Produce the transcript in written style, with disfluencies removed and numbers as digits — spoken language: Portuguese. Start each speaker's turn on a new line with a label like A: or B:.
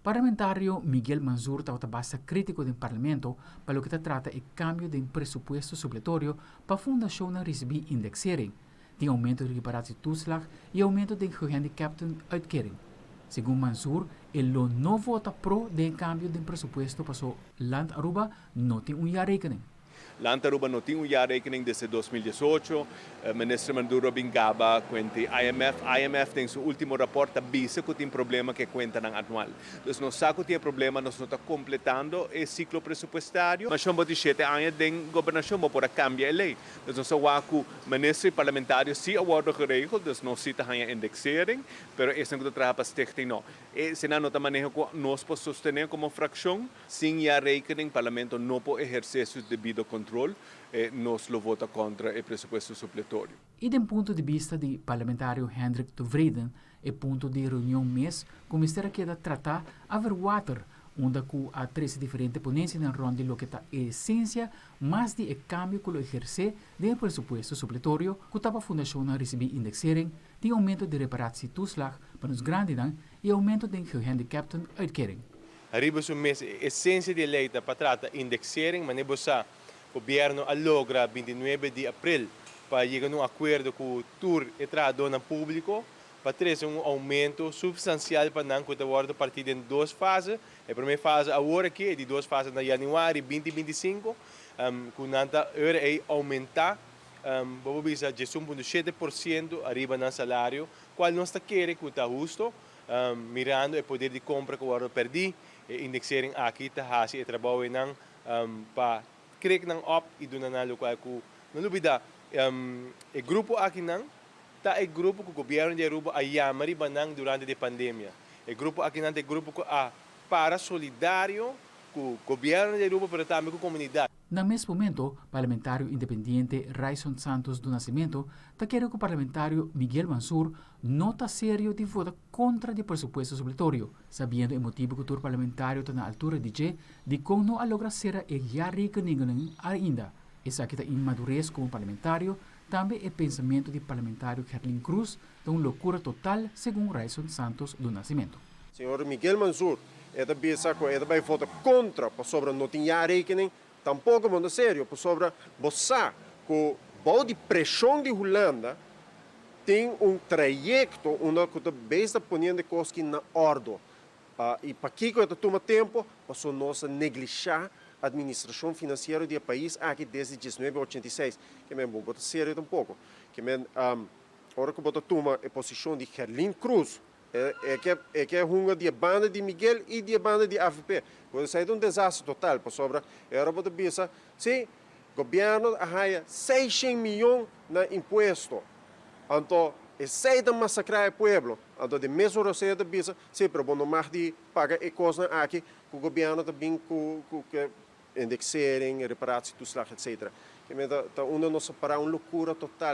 A: Parlamentario Miguel Manzur está basta crítico do parlamento para o que trata o cambio de presupuesto supletorio para a fundação receber indexering, de aumento de reparatie toeslag e aumento de gehandicapten uitkering. Segundo Manzur, ele não vota pro de cambio de presupuesto para o land Aruba não tem jaarrekening.
B: Land Aruba não tinha jaarrekening desde 2018. Ministro Maduro bingaba com IMF. IMF tem seu último rapport avisa que tem problema que conta não anual. Então, não sabe que tem problema, nós não está completando o ciclo pressupostário. Mas chama de 7 anos de governação para cambiar a lei. Então, nós sabemos que o ministro e parlamentário se aguardam geregeld, então não se tem indexering, mas isso não trabalha para stichting não. E se não maneja que nós podemos sostener como fração, sem jaarrekening, o parlamento não pode exercer seu devido controle. Nós lo vota contra o pressuposto supletório.
A: E do ponto de vista do parlamentário Hendrik de Vreden, o ponto de reunião mês, o Ministério quer tratar a water, onde há 13 diferentes ponências na ronda lo que está a essência, mas de câmbio que lo exerce do pressuposto supletório, que está a fundação a receber indexering, de aumento de reparatie toeslag para os grandes e aumento de gehandicapten uitkering.
C: Arriba su mês, essência da lei para tratar indexering, mas o governo logra 29 de abril para chegar a um acordo com o tour e tradona público para trazer aumento substancial para não que partido em duas fases. A primeira fase agora aqui é de duas fases na janeiro 2025, com nada é aumentar vamos ver 1,7% arriba no salário, qual nós está querendo que está justo, mirando o poder de compra que o perdi, indexering aqui está e trabalho não para creio nang op e do na local ko nalubida e grupo aqui não tá e grupo que o governo de Aruba ayamari banang durante a pandemia e grupo aqui não é grupo que para solidário com o governo de Aruba para também com a comunidade.
A: No mesmo momento, parlamentário independiente Raison Santos do Nascimento está querendo que o parlamentário Miguel Mansur não está sério de votar contra o pressuposto supletório, sabendo o motivo que o parlamentário está na altura de como não logra ser a jaarrekening ainda. Essa aqui está inmadurez como parlamentário, também o pensamento do parlamentário Gerlin Cruz de uma loucura total, segundo Raison Santos do Nascimento.
D: Senhor Miguel Mansur, ele vai votar contra sobre não ter jaarrekening. Tampouco muito sério, sobre você, que o de pressão de Holanda tem trajeto onde você está ponendo coisas na ordem. E para que isso toma tempo, para nós negligenciar a administração financeira do país aqui desde 1986. Que é muito sério tampouco. Que é hora que você toma a posição de Gerlin Cruz, que é uma de banda de Miguel e de banda de AFP. Quando sai de desastre total, para sobra, era para pensar, se o governo arraia 600 milhões na imposto, então, sai de massacrar o povo, então, de mesmo receita, pensa, sempre bom mais de pagar e coisa aqui, que o governo também, com indexering, reparatie, toeslag, etc. Que é uma loucura total.